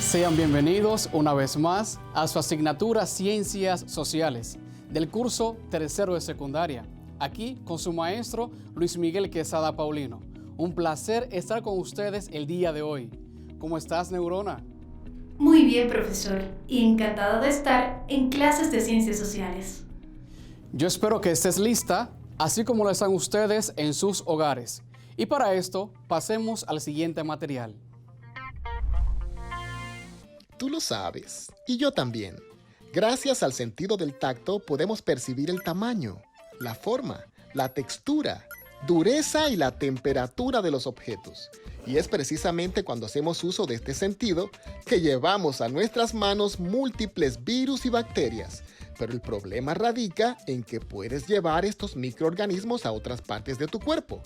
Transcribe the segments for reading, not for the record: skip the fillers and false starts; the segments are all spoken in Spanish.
Sean bienvenidos una vez más a su asignatura Ciencias Sociales del curso tercero de secundaria, aquí con su maestro Luis Miguel Quesada Paulino. Un placer estar con ustedes el día de hoy. ¿Cómo estás, Neurona? Muy bien, profesor, y encantada de estar en clases de Ciencias Sociales. Yo espero que estés lista, así como lo están ustedes en sus hogares. Y para esto, pasemos al siguiente material. Tú lo sabes, y yo también. Gracias al sentido del tacto podemos percibir el tamaño, la forma, la textura, dureza y la temperatura de los objetos. Y es precisamente cuando hacemos uso de este sentido que llevamos a nuestras manos múltiples virus y bacterias. Pero el problema radica en que puedes llevar estos microorganismos a otras partes de tu cuerpo.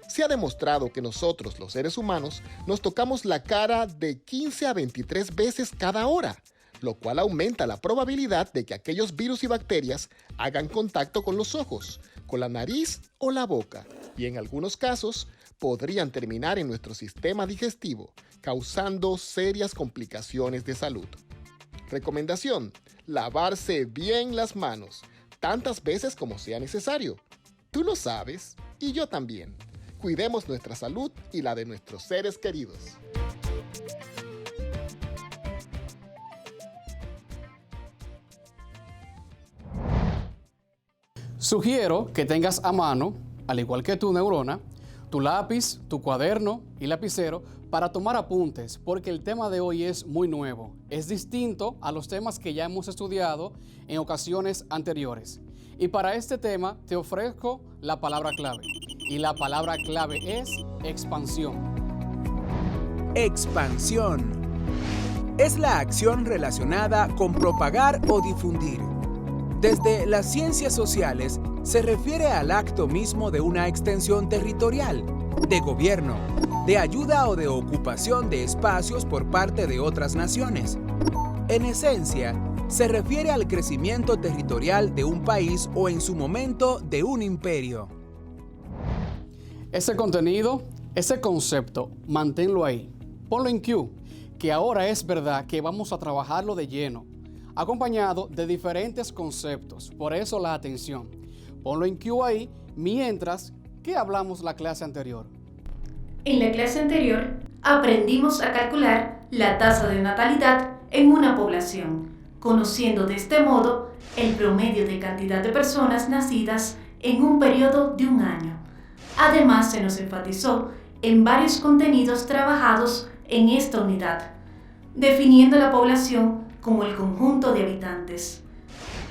Se ha demostrado que nosotros, los seres humanos, nos tocamos la cara de 15 a 23 veces cada hora, lo cual aumenta la probabilidad de que aquellos virus y bacterias hagan contacto con los ojos, con la nariz o la boca, y en algunos casos podrían terminar en nuestro sistema digestivo, causando serias complicaciones de salud. Recomendación: lavarse bien las manos, tantas veces como sea necesario. Tú lo sabes, y yo también. Cuidemos nuestra salud y la de nuestros seres queridos. Sugiero que tengas a mano, al igual que tu neurona, tu lápiz, tu cuaderno y lapicero para tomar apuntes, porque el tema de hoy es muy nuevo. Es distinto a los temas que ya hemos estudiado en ocasiones anteriores. Y para este tema te ofrezco la palabra clave. Y la palabra clave es expansión. Expansión. Es la acción relacionada con propagar o difundir. Desde las ciencias sociales se refiere al acto mismo de una extensión territorial, de gobierno, de ayuda o de ocupación de espacios por parte de otras naciones. En esencia, se refiere al crecimiento territorial de un país o en su momento de un imperio. Ese contenido, ese concepto, manténlo ahí. Ponlo en Q, que ahora es verdad que vamos a trabajarlo de lleno, acompañado de diferentes conceptos. Por eso la atención. Ponlo en Q ahí, mientras que hablamos la clase anterior. En la clase anterior aprendimos a calcular la tasa de natalidad en una población, conociendo de este modo el promedio de cantidad de personas nacidas en un periodo de un año. Además, se nos enfatizó en varios contenidos trabajados en esta unidad, definiendo la población como el conjunto de habitantes,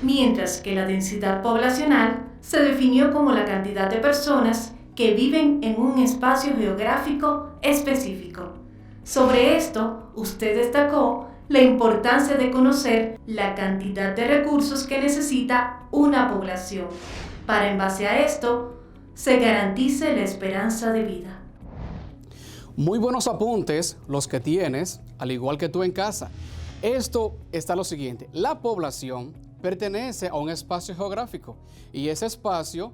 mientras que la densidad poblacional se definió como la cantidad de personas que viven en un espacio geográfico específico. Sobre esto, usted destacó la importancia de conocer la cantidad de recursos que necesita una población, para en base a esto se garantice la esperanza de vida. Muy buenos apuntes los que tienes, al igual que tú en casa. Esto está lo siguiente: la población pertenece a un espacio geográfico y ese espacio,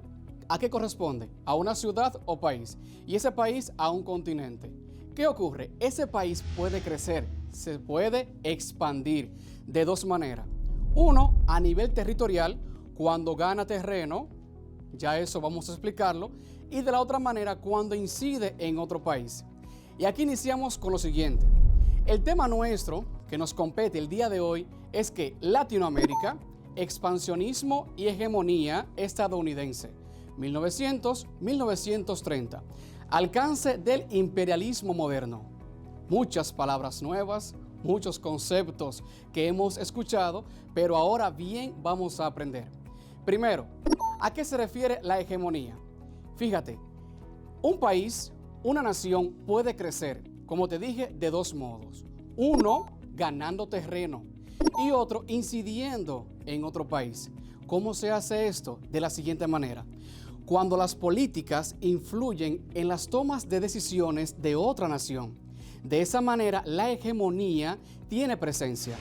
¿a qué corresponde? A una ciudad o país, y ese país a un continente. ¿Qué ocurre? Ese país puede crecer, se puede expandir de dos maneras. Uno, a nivel territorial, cuando gana terreno, ya eso vamos a explicarlo, y de la otra manera cuando incide en otro país. Y aquí iniciamos con lo siguiente. El tema nuestro que nos compete el día de hoy es que Latinoamérica, expansionismo y hegemonía estadounidense, 1900-1930, alcance del imperialismo moderno. Muchas palabras nuevas, muchos conceptos que hemos escuchado, pero ahora bien vamos a aprender. Primero, ¿a qué se refiere la hegemonía? Fíjate, un país, una nación puede crecer, como te dije, de dos modos. Uno, ganando terreno, y otro, incidiendo en otro país. ¿Cómo se hace esto? De la siguiente manera. Cuando las políticas influyen en las tomas de decisiones de otra nación. De esa manera, la hegemonía tiene presencia.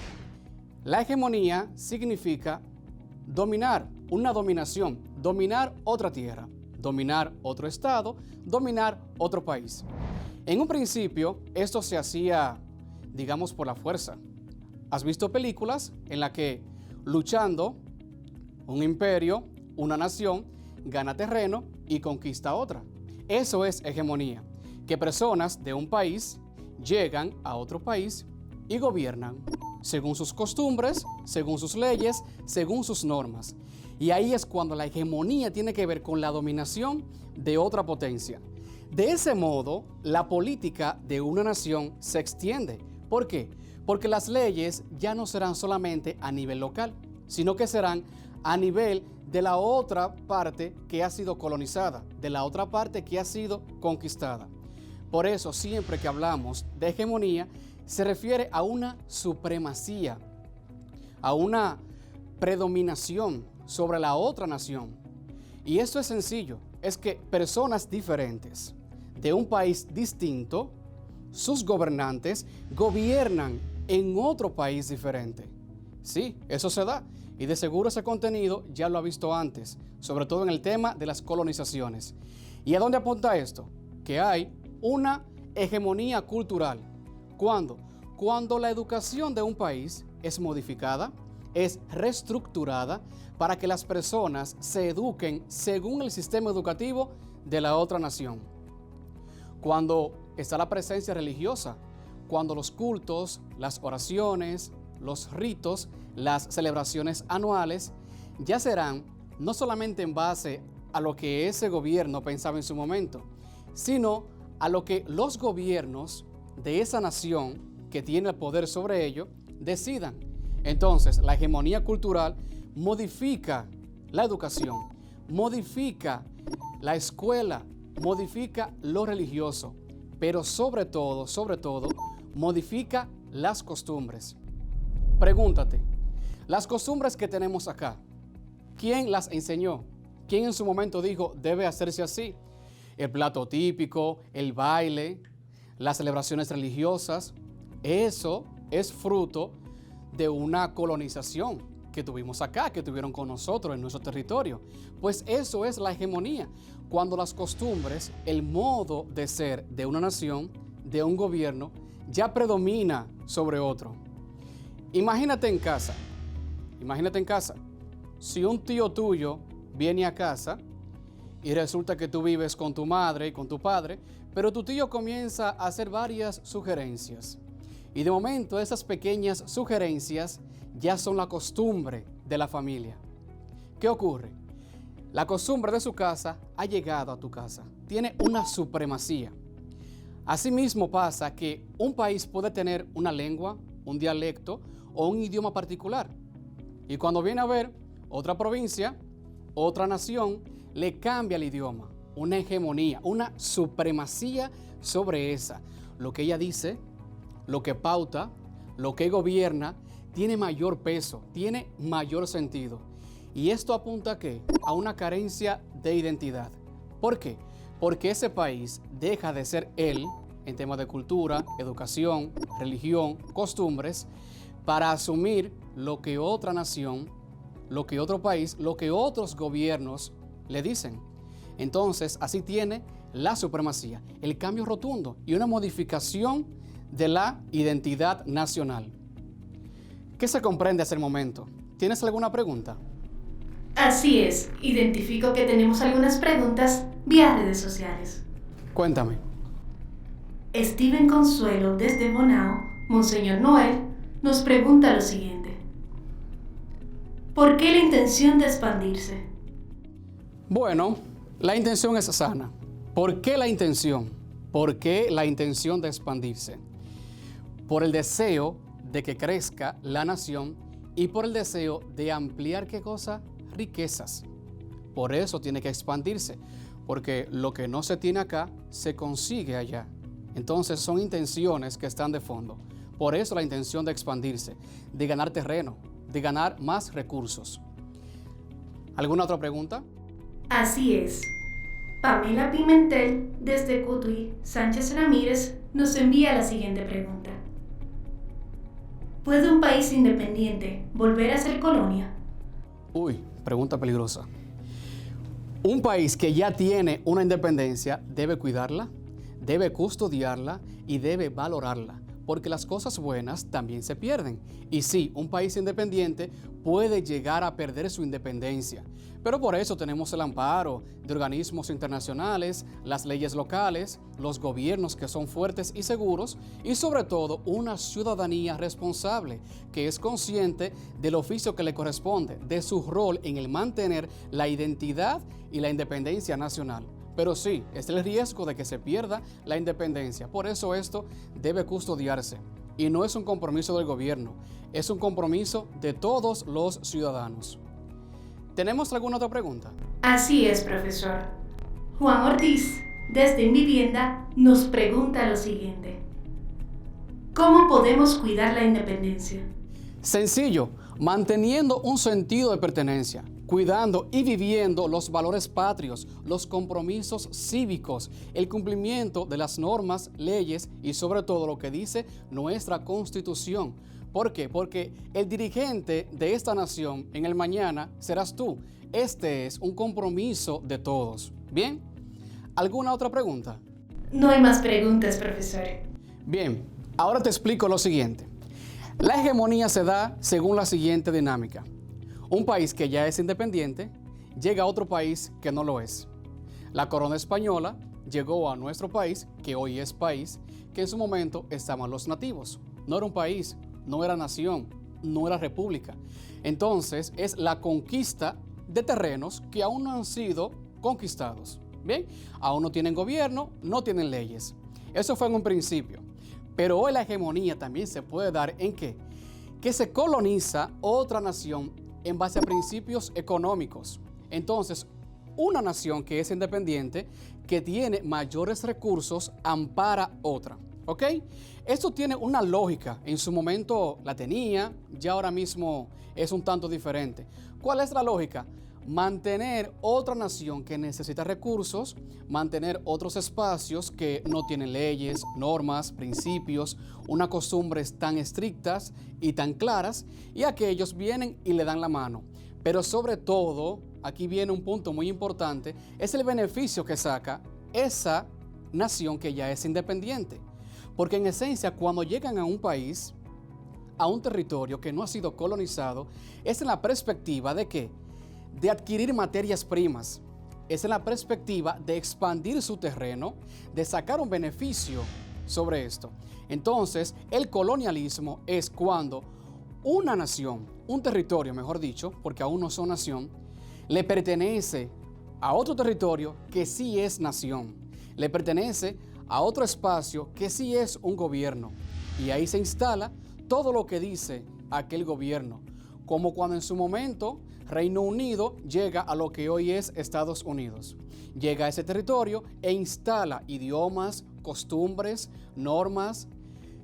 La hegemonía significa dominar, una dominación, dominar otra tierra, dominar otro estado, dominar otro país. En un principio, esto se hacía digamos, por la fuerza. ¿Has visto películas en las que luchando un imperio, una nación, gana terreno y conquista otra? Eso es hegemonía, que personas de un país llegan a otro país y gobiernan según sus costumbres, según sus leyes, según sus normas. Y ahí es cuando la hegemonía tiene que ver con la dominación de otra potencia. De ese modo, la política de una nación se extiende. ¿Por qué? Porque las leyes ya no serán solamente a nivel local, sino que serán a nivel de la otra parte que ha sido colonizada, de la otra parte que ha sido conquistada. Por eso, siempre que hablamos de hegemonía, se refiere a una supremacía, a una predominación sobre la otra nación. Y esto es sencillo, es que personas diferentes de un país distinto, sus gobernantes gobiernan en otro país diferente. Sí, eso se da. Y de seguro ese contenido ya lo ha visto antes, sobre todo en el tema de las colonizaciones. ¿Y a dónde apunta esto? Que hay una hegemonía cultural. ¿Cuándo? Cuando la educación de un país es modificada, es reestructurada para que las personas se eduquen según el sistema educativo de la otra nación. Cuando está la presencia religiosa, cuando los cultos, las oraciones, los ritos, las celebraciones anuales ya serán no solamente en base a lo que ese gobierno pensaba en su momento, sino a lo que los gobiernos de esa nación que tiene el poder sobre ello decidan. Entonces, la hegemonía cultural modifica la educación, modifica la escuela, modifica lo religioso, pero sobre todo, modifica las costumbres. Pregúntate, las costumbres que tenemos acá, ¿quién las enseñó? ¿Quién en su momento dijo debe hacerse así? El plato típico, el baile, las celebraciones religiosas, eso es fruto de una colonización que tuvimos acá, que tuvieron con nosotros en nuestro territorio. Pues eso es la hegemonía, cuando las costumbres, el modo de ser de una nación, de un gobierno, ya predomina sobre otro. Imagínate en casa, si un tío tuyo viene a casa y resulta que tú vives con tu madre y con tu padre, pero tu tío comienza a hacer varias sugerencias. Y de momento esas pequeñas sugerencias ya son la costumbre de la familia. ¿Qué ocurre? La costumbre de su casa ha llegado a tu casa, tiene una supremacía. Asimismo pasa que un país puede tener una lengua, un dialecto o un idioma particular. Y cuando viene a ver otra provincia, otra nación, le cambia el idioma, una hegemonía, una supremacía sobre esa. Lo que ella dice, lo que pauta, lo que gobierna, tiene mayor peso, tiene mayor sentido. Y esto apunta ¿a qué? A una carencia de identidad. ¿Por qué? Porque ese país deja de ser él en temas de cultura, educación, religión, costumbres, para asumir lo que otra nación, lo que otro país, lo que otros gobiernos le dicen. Entonces, así tiene la supremacía, el cambio rotundo y una modificación de la identidad nacional. ¿Qué se comprende hasta el momento? ¿Tienes alguna pregunta? Así es, identifico que tenemos algunas preguntas vía redes sociales. Cuéntame. Steven Consuelo desde Bonao, Monseñor Noel, nos pregunta lo siguiente. ¿Por qué la intención de expandirse? Bueno, la intención es sana. ¿Por qué la intención? ¿Por qué la intención de expandirse? Por el deseo de que crezca la nación y por el deseo de ampliar, ¿qué cosa? Riquezas. Por eso tiene que expandirse, porque lo que no se tiene acá se consigue allá. Entonces son intenciones que están de fondo. Por eso la intención de expandirse, de ganar terreno, de ganar más recursos. ¿Alguna otra pregunta? Así es. Pamela Pimentel, desde Cotuí, Sánchez Ramírez, nos envía la siguiente pregunta. ¿Puede un país independiente volver a ser colonia? Uy, pregunta peligrosa. Un país que ya tiene una independencia debe cuidarla, debe custodiarla y debe valorarla. porque las cosas buenas también se pierden. Y sí, un país independiente puede llegar a perder su independencia, pero por eso tenemos el amparo de organismos internacionales, las leyes locales, los gobiernos que son fuertes y seguros y sobre todo una ciudadanía responsable que es consciente del oficio que le corresponde, de su rol en el mantener la identidad y la independencia nacional. Pero sí, es el riesgo de que se pierda la independencia. Por eso esto debe custodiarse. Y no es un compromiso del gobierno, es un compromiso de todos los ciudadanos. ¿Tenemos alguna otra pregunta? Así es, profesor. Juan Ortiz, desde Invivienda, nos pregunta lo siguiente. ¿Cómo podemos cuidar la independencia? Sencillo, manteniendo un sentido de pertenencia, cuidando y viviendo los valores patrios, los compromisos cívicos, el cumplimiento de las normas, leyes y sobre todo lo que dice nuestra Constitución. ¿Por qué? Porque el dirigente de esta nación en el mañana serás tú. Este es un compromiso de todos. ¿Bien? ¿Alguna otra pregunta? No hay más preguntas, profesor. Bien, ahora te explico lo siguiente. La hegemonía se da según la siguiente dinámica. Un país que ya es independiente llega a otro país que no lo es. La corona española llegó a nuestro país, que hoy es país, que en su momento estaban los nativos. No era un país, no era nación, no era república. Entonces es la conquista de terrenos que aún no han sido conquistados. Bien, aún no tienen gobierno, no tienen leyes. Eso fue en un principio. Pero hoy la hegemonía también se puede dar en ¿qué? Que se coloniza otra nación en base a principios económicos. Entonces, una nación que es independiente, que tiene mayores recursos, ampara otra. ¿Ok? Esto tiene una lógica. En su momento la tenía, ya ahora mismo es un tanto diferente. ¿Cuál es la lógica? Mantener otra nación que necesita recursos, mantener otros espacios que no tienen leyes, normas, principios, unas costumbres tan estrictas y tan claras, y aquellos vienen y le dan la mano. Pero sobre todo, aquí viene un punto muy importante, es el beneficio que saca esa nación que ya es independiente. Porque en esencia, cuando llegan a un país, a un territorio que no ha sido colonizado, es en la perspectiva de ¿qué? De adquirir materias primas. Es en la perspectiva de expandir su terreno, de sacar un beneficio sobre esto. Entonces, el colonialismo es cuando una nación, un territorio, mejor dicho, porque aún no son nación, le pertenece a otro territorio que sí es nación. Le pertenece a otro espacio que sí es un gobierno. Y ahí se instala todo lo que dice aquel gobierno. Como cuando en su momento Reino Unido llega a lo que hoy es Estados Unidos. Llega a ese territorio e instala idiomas, costumbres, normas,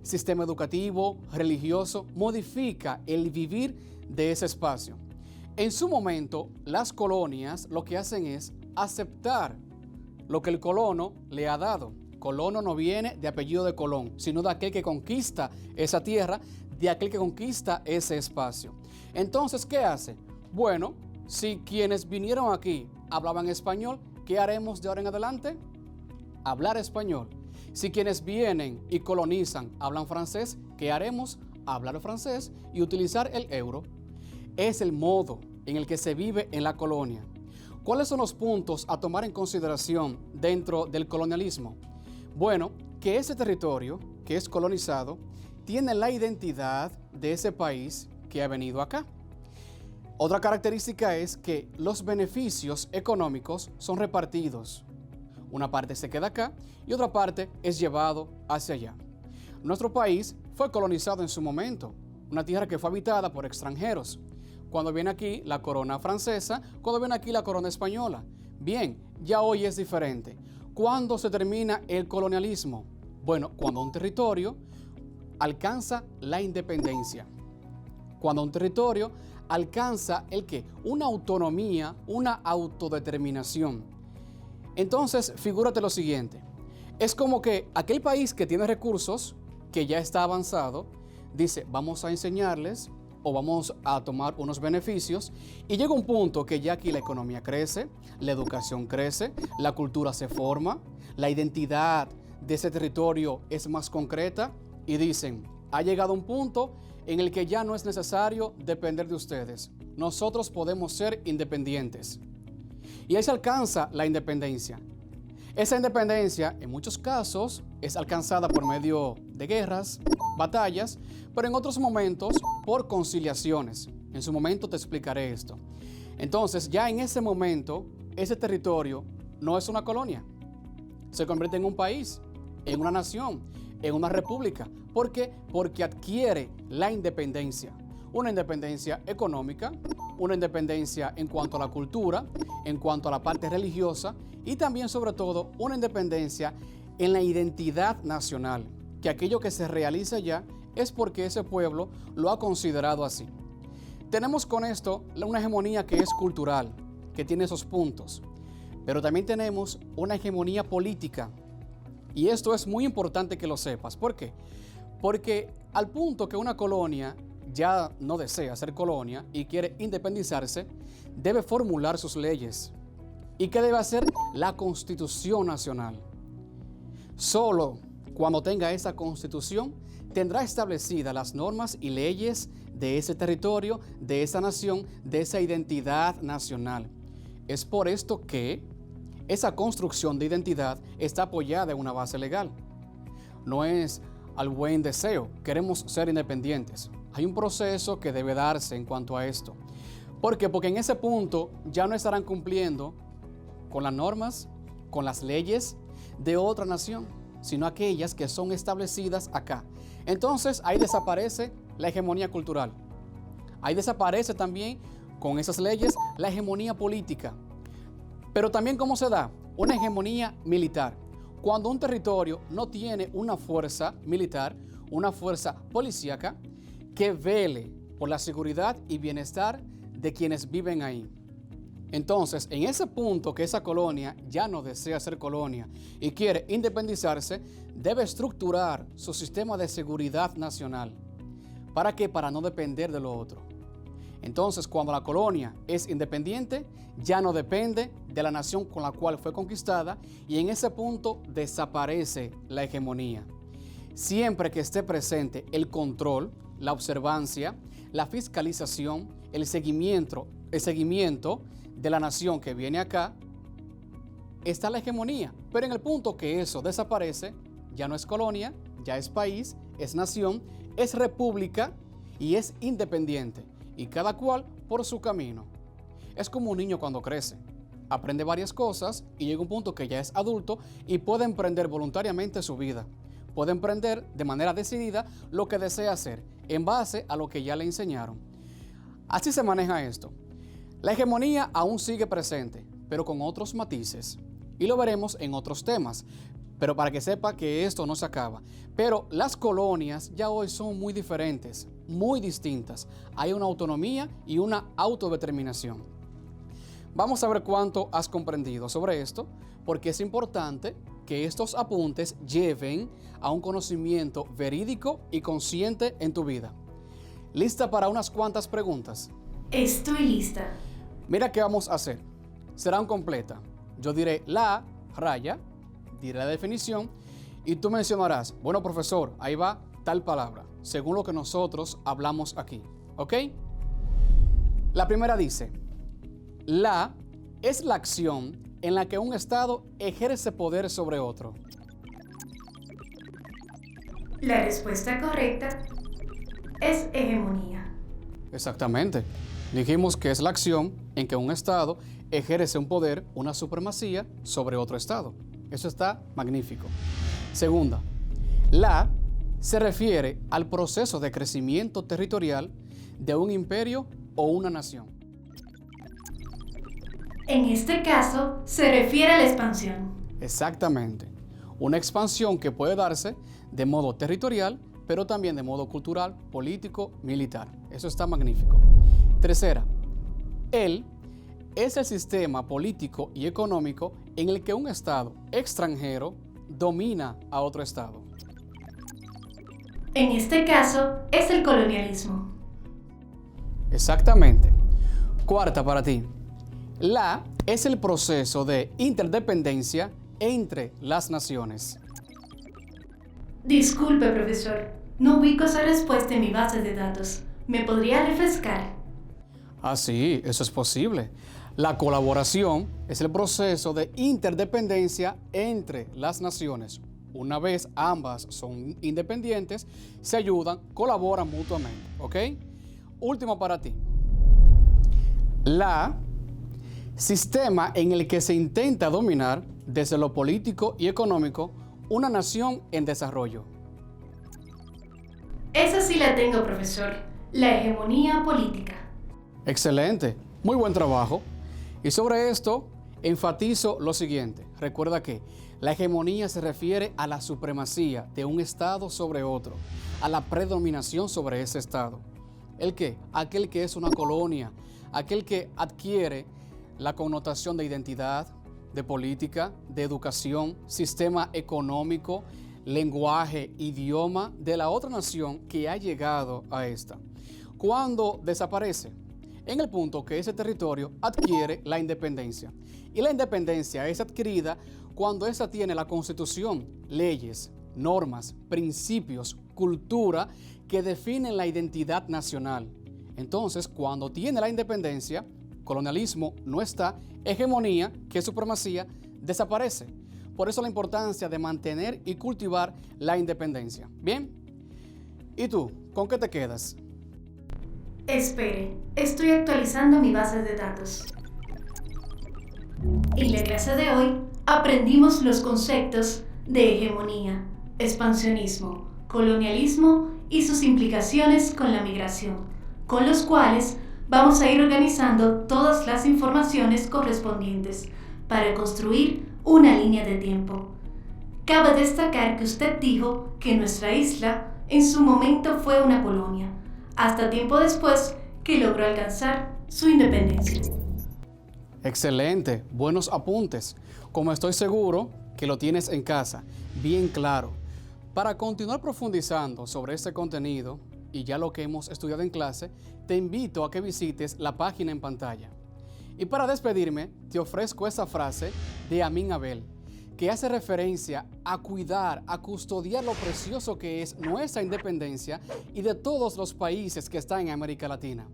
sistema educativo, religioso, modifica el vivir de ese espacio. En su momento, las colonias lo que hacen es aceptar lo que el colono le ha dado. Colono no viene de apellido de Colón, sino de aquel que conquista esa tierra, de aquel que conquista ese espacio. Entonces, ¿qué hace? Bueno, si quienes vinieron aquí hablaban español, ¿qué haremos de ahora en adelante? Hablar español. Si quienes vienen y colonizan hablan francés, ¿qué haremos? Hablar francés y utilizar el euro. Es el modo en el que se vive en la colonia. ¿Cuáles son los puntos a tomar en consideración dentro del colonialismo? Bueno, que ese territorio que es colonizado tiene la identidad de ese país que ha venido acá. Otra característica es que los beneficios económicos son repartidos. Una parte se queda acá y otra parte es llevado hacia allá. Nuestro país fue colonizado en su momento, una tierra que fue habitada por extranjeros. Cuando viene aquí la corona francesa, cuando viene aquí la corona española. Bien, ya hoy es diferente. ¿Cuándo se termina el colonialismo? Bueno, cuando un territorio alcanza la independencia. Cuando un territorio alcanza el ¿qué? Una autonomía, una autodeterminación. Entonces, figúrate lo siguiente. Es como que aquel país que tiene recursos, que ya está avanzado, dice, vamos a enseñarles o vamos a tomar unos beneficios, y llega un punto que ya aquí la economía crece, la educación crece, la cultura se forma, la identidad de ese territorio es más concreta, y dicen, ha llegado un punto en el que ya no es necesario depender de ustedes. Nosotros podemos ser independientes. Y ahí se alcanza la independencia. Esa independencia, en muchos casos, es alcanzada por medio de guerras, batallas, pero en otros momentos por conciliaciones. En su momento te explicaré esto. Entonces, ya en ese momento, ese territorio no es una colonia. Se convierte en un país, en una nación, en una república. ¿Por qué? Porque adquiere la independencia. Una independencia económica, una independencia en cuanto a la cultura, en cuanto a la parte religiosa y también, sobre todo, una independencia en la identidad nacional, que aquello que se realiza ya es porque ese pueblo lo ha considerado así. Tenemos con esto una hegemonía que es cultural, que tiene esos puntos, pero también tenemos una hegemonía política. Y esto es muy importante que lo sepas. ¿Por qué? Porque al punto que una colonia ya no desea ser colonia y quiere independizarse, debe formular sus leyes. ¿Y qué debe hacer? La Constitución Nacional. Solo cuando tenga esa Constitución, tendrá establecidas las normas y leyes de ese territorio, de esa nación, de esa identidad nacional. Es por esto que esa construcción de identidad está apoyada en una base legal. No es al buen deseo, queremos ser independientes. Hay un proceso que debe darse en cuanto a esto. ¿Por qué? Porque en ese punto ya no estarán cumpliendo con las normas, con las leyes de otra nación, sino aquellas que son establecidas acá. Entonces ahí desaparece la hegemonía cultural. Ahí desaparece también con esas leyes la hegemonía política. Pero también, ¿cómo se da? Una hegemonía militar. Cuando un territorio no tiene una fuerza militar, una fuerza policíaca que vele por la seguridad y bienestar de quienes viven ahí. Entonces, en ese punto que esa colonia ya no desea ser colonia y quiere independizarse, debe estructurar su sistema de seguridad nacional. ¿Para qué? Para no depender de lo otro. Entonces, cuando la colonia es independiente, ya no depende de la nación con la cual fue conquistada y en ese punto desaparece la hegemonía. Siempre que esté presente el control, la observancia, la fiscalización, el seguimiento de la nación que viene acá, está la hegemonía. Pero en el punto que eso desaparece, ya no es colonia, ya es país, es nación, es república y es independiente. Y cada cual por su camino. Es como un niño cuando crece. Aprende varias cosas y llega un punto que ya es adulto y puede emprender voluntariamente su vida. Puede emprender de manera decidida lo que desea hacer en base a lo que ya le enseñaron. Así se maneja esto. La hegemonía aún sigue presente, pero con otros matices. Y lo veremos en otros temas. Pero para que sepa que esto no se acaba. Pero las colonias ya hoy son muy diferentes, muy distintas. Hay una autonomía y una autodeterminación. Vamos a ver cuánto has comprendido sobre esto, porque es importante que estos apuntes lleven a un conocimiento verídico y consciente en tu vida. ¿Lista para unas cuantas preguntas? Estoy lista. Mira qué vamos a hacer. Serán completas. Yo diré la raya, diré la definición y tú mencionarás, bueno, profesor, ahí va tal palabra, según lo que nosotros hablamos aquí. ¿Ok? La primera dice, la es la acción en la que un Estado ejerce poder sobre otro. La respuesta correcta es hegemonía. Exactamente. Dijimos que es la acción en que un Estado ejerce un poder, una supremacía sobre otro Estado. Eso está magnífico. Segunda, la se refiere al proceso de crecimiento territorial de un imperio o una nación. En este caso, se refiere a la expansión. Exactamente. Una expansión que puede darse de modo territorial, pero también de modo cultural, político, militar. Eso está magnífico. Tercera, el es el sistema político y económico en el que un Estado extranjero domina a otro Estado. En este caso, es el colonialismo. Exactamente. Cuarta para ti. La es el proceso de interdependencia entre las naciones. Disculpe, profesor. No ubico esa respuesta en mi base de datos. ¿Me podría refrescar? Ah, sí, eso es posible. La colaboración es el proceso de interdependencia entre las naciones. Una vez ambas son independientes, se ayudan, colaboran mutuamente, ¿ok? Último para ti. Sistema en el que se intenta dominar desde lo político y económico una nación en desarrollo. Esa sí la tengo, profesor. La hegemonía política. Excelente, muy buen trabajo. Y sobre esto enfatizo lo siguiente. Recuerda que la hegemonía se refiere a la supremacía de un Estado sobre otro, a la predominación sobre ese Estado. ¿El qué? Aquel que es una colonia, aquel que adquiere la connotación de identidad, de política, de educación, sistema económico, lenguaje, idioma de la otra nación que ha llegado a esta. ¿Cuándo desaparece? En el punto que ese territorio adquiere la independencia. Y la independencia es adquirida cuando ésta tiene la constitución, leyes, normas, principios, cultura que definen la identidad nacional. Entonces, cuando tiene la independencia, colonialismo no está, hegemonía, que es supremacía, desaparece. Por eso la importancia de mantener y cultivar la independencia. ¿Bien? ¿Y tú, con qué te quedas? Espere, estoy actualizando mi base de datos. En la clase de hoy aprendimos los conceptos de hegemonía, expansionismo, colonialismo y sus implicaciones con la migración, con los cuales vamos a ir organizando todas las informaciones correspondientes para construir una línea de tiempo. Cabe destacar que usted dijo que nuestra isla en su momento fue una colonia, hasta tiempo después que logró alcanzar su independencia. Excelente, buenos apuntes. Como estoy seguro que lo tienes en casa, bien claro. Para continuar profundizando sobre este contenido y ya lo que hemos estudiado en clase, te invito a que visites la página en pantalla. Y para despedirme, te ofrezco esa frase de Amin Abel, que hace referencia a cuidar, a custodiar lo precioso que es nuestra independencia y de todos los países que están en América Latina.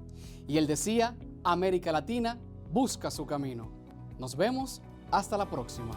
Y él decía, América Latina busca su camino. Nos vemos, hasta la próxima.